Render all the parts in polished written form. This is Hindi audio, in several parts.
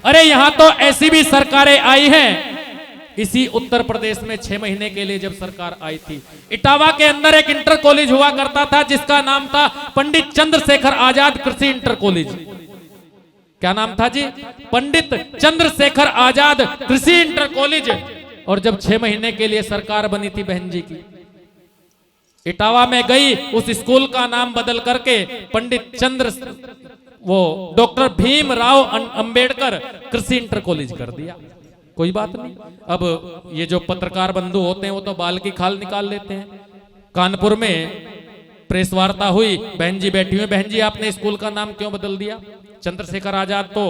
अरे यहां तो ऐसी भी सरकारें आई हैं। इसी उत्तर प्रदेश में 6 महीने के लिए जब सरकार आई थी, इटावा के अंदर एक इंटर कॉलेज हुआ करता था जिसका नाम था पंडित चंद्रशेखर आजाद कृषि इंटर कॉलेज। क्या नाम था जी? पंडित चंद्रशेखर आजाद कृषि इंटर कॉलेज। और जब 6 महीने के लिए सरकार बनी थी बहन जी की, इटावा में गई, उस स्कूल का नाम बदल करके पंडित डॉक्टर भीमराव अंबेडकर कृषि इंटर कॉलेज कर दिया। कोई बात नहीं। अब ये जो पत्रकार बंधु होते हैं वो तो बाल की खाल निकाल लेते हैं। कानपुर में प्रेस वार्ता हुई, बहन जी बैठी हुई, बहन जी आपने स्कूल का नाम क्यों बदल दिया? चंद्रशेखर आजाद तो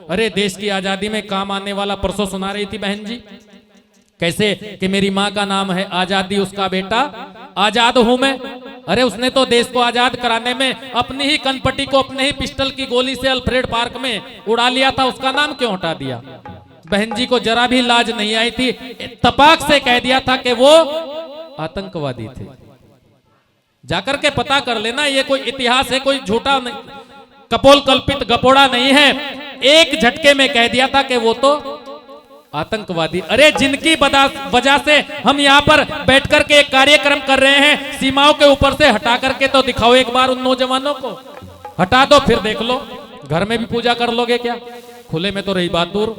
अरे देश की आजादी में काम आने वाला, परसों सुना रही थी बहन जी कैसे कि मेरी माँ का नाम है आजादी, उसका बेटा आजाद हूं मैं। अरे उसने तो देश को आजाद कराने में अपनी ही कनपटी को अपने ही पिस्टल की गोली से अल्फ्रेड पार्क में उड़ा लिया था, उसका नाम क्यों हटा दिया? बहन जी को जरा भी लाज नहीं आई थी, तपाक से कह दिया था कि वो आतंकवादी थे। जाकर के पता कर लेना, ये कोई इतिहास है, कोई झूठा नहीं, कपोल कल्पित गपोड़ा नहीं है। एक झटके में कह दिया था कि वो तो आतंकवादी। अरे जिनकी वजह से हम यहाँ पर बैठ करके एक कार्यक्रम कर रहे हैं, सीमाओं के ऊपर से हटा करके तो दिखाओ एक बार उन नौजवानों को, हटा दो फिर देख लो घर में भी पूजा कर लोगे क्या? खुले में तो रही बात दूर।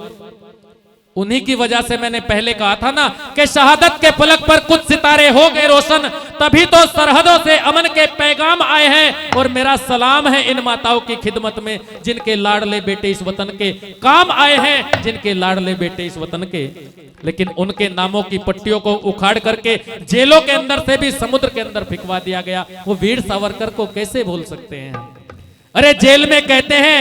उन्हीं की वजह से मैंने पहले कहा था ना कि शहादत के फलक पर कुछ सितारे हो गए रोशन, तभी तो सरहदों से अमन के पैगाम आए हैं। और मेरा सलाम है इन माताओं की खिदमत में जिनके लाडले बेटे इस वतन के काम आए हैं, जिनके लाडले बेटे इस वतन के। लेकिन उनके नामों की पट्टियों को उखाड़ करके जेलों के अंदर से भी समुद्र के अंदर फिकवा दिया गया। वो वीर सावरकर को कैसे भूल सकते हैं? अरे जेल में कहते हैं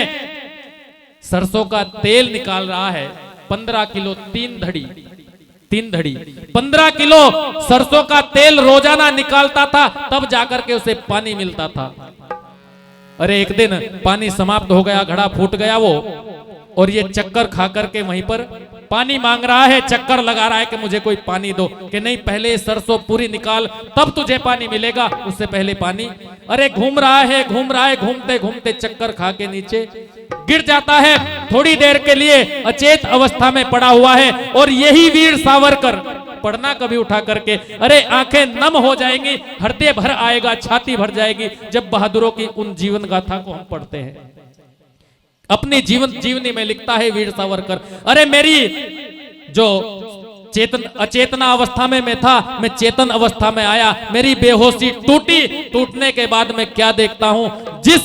सरसों का तेल निकाल रहा है 15 किलो 3 धड़ी 15 किलो सरसों का तेल रोजाना निकालता था, तब जाकर के उसे पानी मिलता था। अरे एक दिन पानी समाप्त हो गया, घड़ा फूट गया वो, और ये चक्कर खा करके वहीं पर पानी मांग रहा है, चक्कर लगा रहा है कि मुझे कोई पानी दो, कि नहीं पहले सरसों पूरी निकाल तब तुझे पानी मिलेगा, उससे पहले पानी। अरे घूम रहा है, घूमते घूमते चक्कर खा के नीचे गिर जाता है, थोड़ी देर के लिए अचेत अवस्था में पड़ा हुआ है। और यही वीर सावरकर, पढ़ना कभी उठा करके, अरे आंखें नम हो जाएंगी, हृदय भर आएगा, छाती भर जाएगी जब बहादुरों की उन जीवन गाथा को हम पढ़ते हैं। अपनी जीवनी में लिखता है वीर सावरकर, अरे मेरी जो अचेतना अवस्था में मैं था, मैं चेतन अवस्था में आया, मेरी बेहोशी टूटी, टूटने के बाद मैं क्या देखता हूं, जिस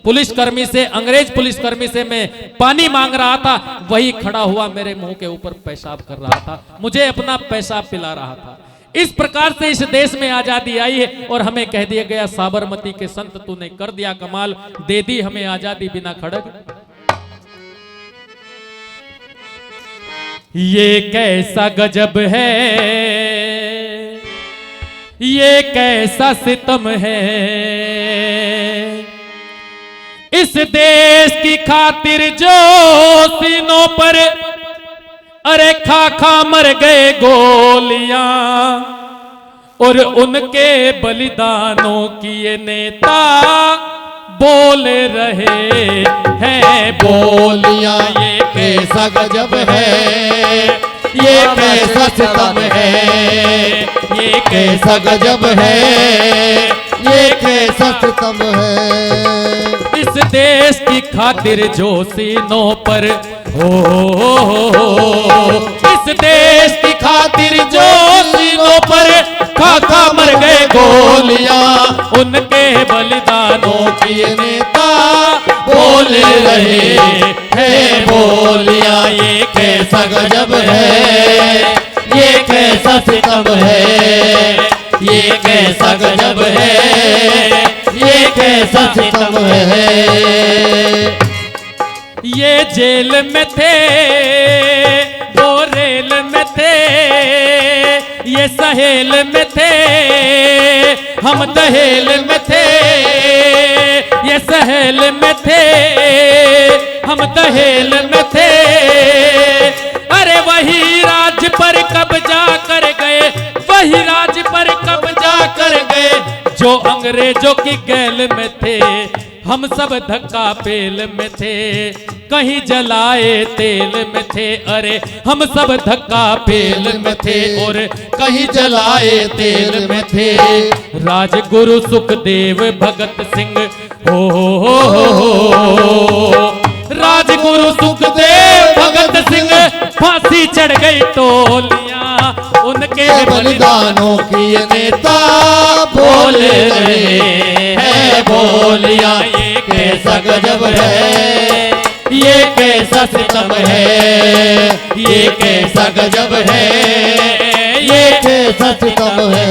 पुलिसकर्मी से, अंग्रेज पुलिसकर्मी से मैं पानी मांग रहा था, वही खड़ा हुआ मेरे मुंह के ऊपर पेशाब कर रहा था, मुझे अपना पेशाब पिला रहा था। इस प्रकार से इस देश में आजादी आई है और हमें कह दिया गया साबरमती के संत तूने कर दिया कमाल, दे दी हमें आजादी बिना खड़ग। ये कैसा गजब है, ये कैसा सितम है, इस देश की खातिर जो सीनों पर अरे खा खा मर गए गोलियां, और उनके बलिदानों की ये नेता बोल रहे हैं बोलियां। ये कैसा गजब है, ये कैसा सितम है, ये कैसा गजब है, ये कैसा सितम है। इस देश की खातिर जो सीनों पर इस देश की खातिर जो सीनों पर खा खा मर गए गोलियां, उनके बलिदानों की नेता बोल रहे हैं बोलियां। ये कैसा गजब है, ये कैसा सितम है, ये कैसा गजब है, ये कैसा सितम है। ये जेल में थे, वो रेल में थे, ये सहेल में थे, हम दहेल में थे, ये सहेल में थे, हम दहेल में थे। अरे वही राज पर कब्जा कर गए, वही राज पर कब्जा कर गए जो अंग्रेजों की गैल में थे, हम सब धक्का पेल में थे, कहीं जलाए तेल में थे। अरे हम सब धक्का पेल में थे और कहीं जलाए तेल में थे। राजगुरु सुखदेव भगत सिंह हो राजगुरु सुखदेव भगत सिंह फांसी चढ़ गई टोलियां, उनके बलिदानों की नेता बोल रहे हैं बोलियां। ये कैसा गजब है, ये कैसा सितम है, ये कैसा गजब है, ये कैसा सितम है।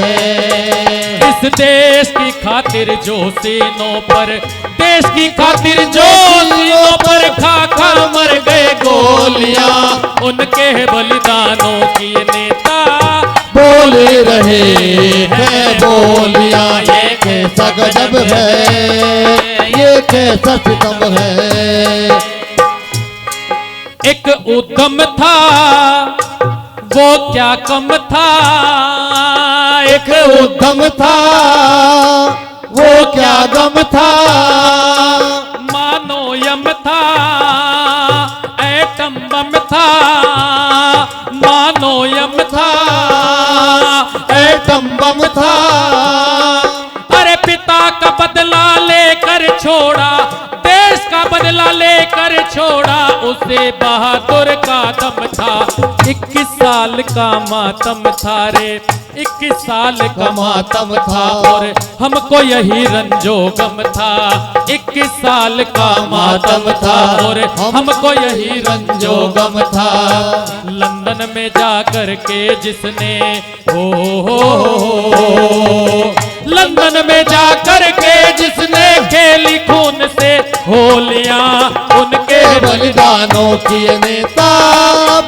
इस देश की खातिर जो सीनों पर, देश की खातिर जो सीनों पर खा खा मर गए गोलियां, उनके बलिदानों की नेता बोल रहे हैं बोलियां। ये कैसा गजब है, ये कैसा सितम है। एक उद्यम था वो क्या कम था, एक उद्यम था वो क्या गम था। मानो यम था एटम बम था, मानो यम था एटम बम था। अरे पिता का बदला लेकर छोड़ा, देश का बदला लेकर छोड़ा, उसे बहादुर का दम था। 21 साल का मातम था रे, 21 साल का मातम था और हमको यही रंजो गम था। 21 साल का मातम था और हमको यही रंजो गम था। लंदन में जाकर के जिसने लंदन में जाकर के जिसने खेली खून से होलियां, उनके बलिदानों की नेता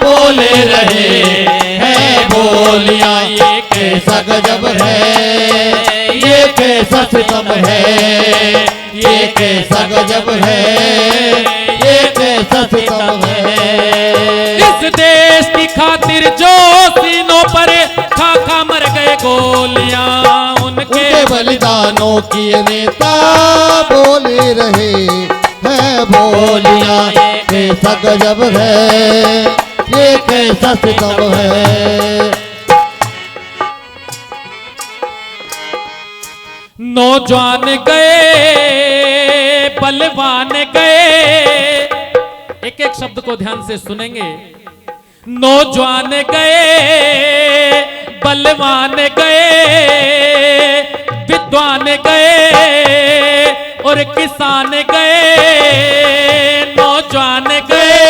बोले रहे हैं बोलियां। ये कैसा गजब है, ये कैसा सितम है, ये कैसा गजब है, ये कैसा सितम है। इस देश की खातिर जो सीनों पर खा खा मर गए गोलियां, उनके बलिदानों की नेता बोले रहे हैं बोलियां। ये कैसा गजब है, ये कैसा सितम है। नौजवान गए बलवान गए, एक एक शब्द को ध्यान से सुनेंगे। नौजवान गए बलवान गए, विद्वान गए और किसान गए। नौजवान गए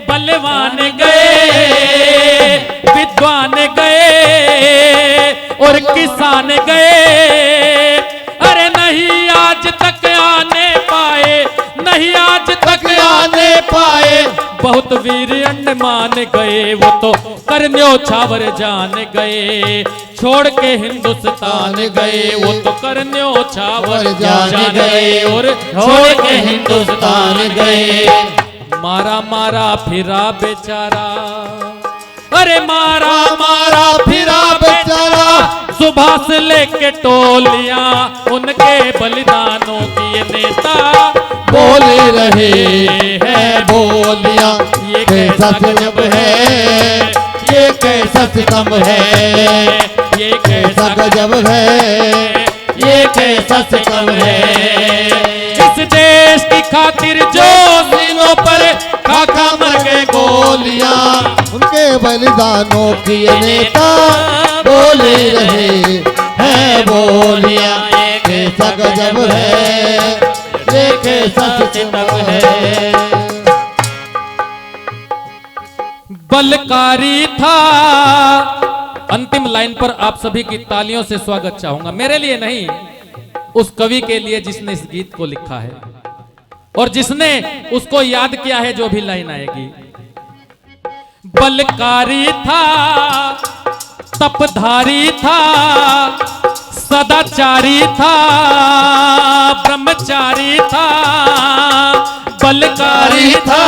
बलवान गए, विद्वान गए और किसान गए। अरे नहीं आज तक आने पाए, नहीं आज तक आने पाए, बहुत वीर अंडमान गए, वो तो करन्यो छावर जान गए। छोड़ के हिंदुस्तान गए, वो तो करन्यो छावर जान गए और छोड़ के हिंदुस्तान गए। मारा मारा फिरा बेचारा, अरे मारा मारा फिरा बेचारा, सुभाष लेके टोलियां, उनके बलिदानों की नेता बोले रहे हैं बोलियां। ये कैसा गजब है, ये कैसा सितम है, ये कैसा गजब है, ये कैसा सितम है। इस देश की खातिर जो सीनों पर खाका मर गए गोलियां, उनके बलिदानों की नेता बोले रहे हैं बोलियां। ये कैसा गजब है, ये कैसा सितम है। बलकारी था, अंतिम लाइन पर आप सभी की तालियों से स्वागत चाहूंगा। मेरे लिए नहीं, उस कवि के लिए जिसने इस गीत को लिखा है और जिसने उसको याद किया है जो भी लाइन आएगी। बलकारी था, तपधारी था, सदाचारी था, ब्रह्मचारी था। बलकारी था,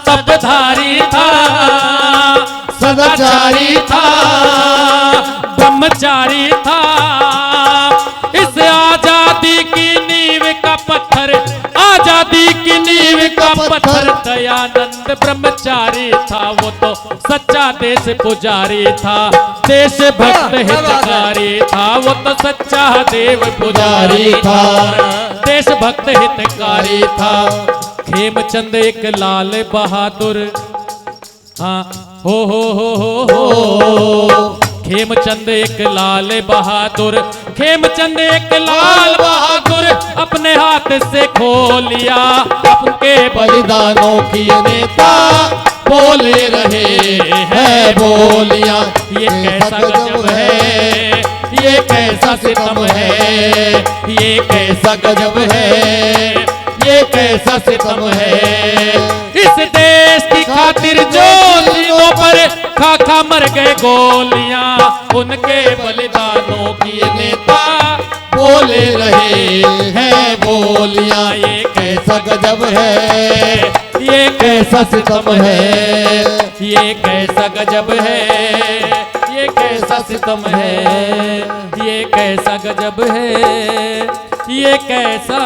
तपधारी था, सदाचारी था, ब्रह्मचारी था। इस आजादी की पत्थर दयानंद ब्रह्मचारी था, वो तो सच्चा देश पुजारी था। देश भक्त हितकारी था, वो तो सच्चा देव पुजारी था। देश भक्त हितकारी था। खेमचंद एक लाल बहादुर, हाँ हो खेमचंद एक लाल बहादुर, खेमचंद एक लाल बहादुर अपने हाथ से खो लिया। अपने बलिदानों की नेता बोले रहे हैं बोलियां। ये कैसा गजब है, ये कैसा सितम है, ये कैसा गजब है, ये कैसा सितम है। इस देश की खातिर जो सीनों पर खा खा मर गए गोलियां, उनके बलिदानों की नेता बोले रहे हैं बोलियां। ये कैसा गजब है, ये कैसा सितम है, ये कैसा गजब है, ये कैसा सितम है, ये कैसा गजब है, ये कैसा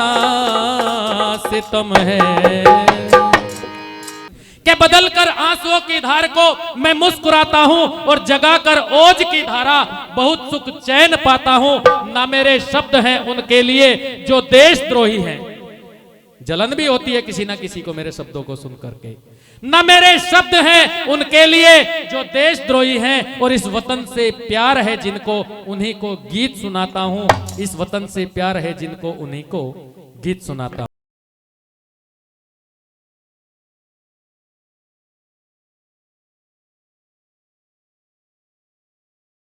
सितम है। के बदलकर आंसुओं की धार को मैं मुस्कुराता हूं और जगाकर ओज की धारा बहुत सुख चैन पाता हूं। ना मेरे शब्द हैं उनके लिए जो देशद्रोही हैं। जलन भी होती है किसी ना किसी को मेरे शब्दों को सुन करके। ना मेरे शब्द हैं उनके लिए जो देशद्रोही हैं, और इस वतन से प्यार है जिनको उन्हीं को गीत सुनाता हूं। इस वतन से प्यार है जिनको उन्हीं को गीत सुनाता हूं।